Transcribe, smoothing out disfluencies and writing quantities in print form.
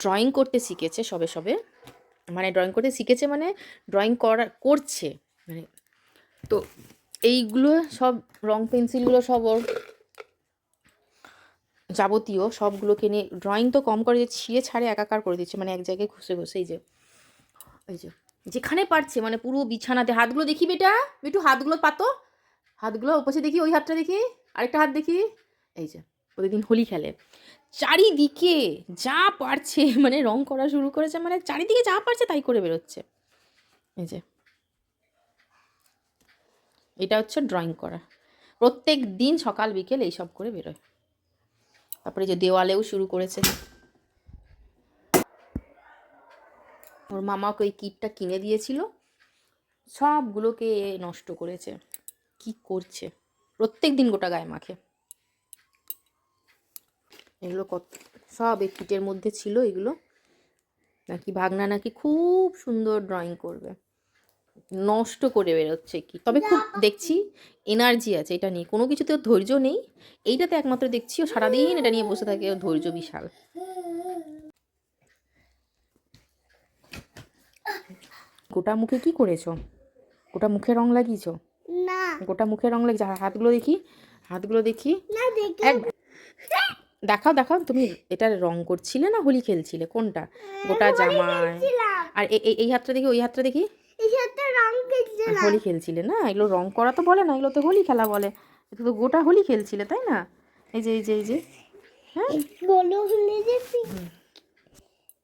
Drawing করতে শিখেছে সবে সবে, মানে ড্রয়িং করতে শিখেছে মানে ড্রয়িং করছে মানে। তো এইগুলো সব রং পেন্সিলগুলো সব ওর যাবতীয় সবগুলোকে নিয়ে ড্রয়িং তো কম করে ছিঁড়ে ছাড়ে একাকার করে দিচ্ছে, মানে এক জায়গায় ঘষে ঘষে এই যে যেখানে পারছে মানে পুরো বিছানাতে। হাতগুলো দেখি বেটা, একটু হাতগুলো পাতো, হাতগুলো ওপাশে দেখি, ওই হাতটা দেখি, আরেকটা হাত দেখি। এই যে প্রতিদিন হোলি খেলে, চারিদিকে যা পারছে মানে রং করা শুরু করেছে, মানে চারিদিকে যা পারছে তাই করে বেরোচ্ছে। এই যে এটা হচ্ছে ড্রয়িং করা, প্রত্যেক দিন সকাল বিকেল এইসব করে বেরোয়। তারপরে যে দেওয়ালেও শুরু করেছে। ওর মামাকে ওই কিটটা কিনে দিয়েছিল, সবগুলোকে নষ্ট করেছে। কি করছে, প্রত্যেক দিন গোটা গায়ে মাখে। এগুলো কত সব এই কিটের মধ্যে ছিল। এগুলো নাকি ভাগনা নাকি খুব সুন্দর ড্রয়িং করবে, নষ্ট করে বেরোচ্ছে কি। তবে খুব দেখছি এনার্জি আছে এটা নিয়ে, কোনো কিছুতে ওর ধৈর্য নেই। এইটাতে একমাত্র দেখছি ও সারাদিন এটা নিয়ে বসে থাকে, ওর ধৈর্য বিশাল। গোটা মুখে কি করেছো? গোটা মুখে রং লাগিয়েছো? না, গোটা মুখে রং লাগিয়েছো? হাতগুলো দেখি, হাতগুলো দেখি। না দেখে এক দেখাও দেখাও, তুমি এটা রং করছিলে না হোলি খেলছিলে, কোনটা? গোটা জামায়। আর এই হাতটা দেখি, ওই হাতটা দেখি। এই সাথে রং খেলছিলাম। হোলি খেলছিলে না, এগুলো রং করা তো বলে না, এগুলো তো হোলি খেলা বলে। এটা তো গোটা হোলি খেলছিলে তাই না? এই যে হ্যাঁ বলো হলে যে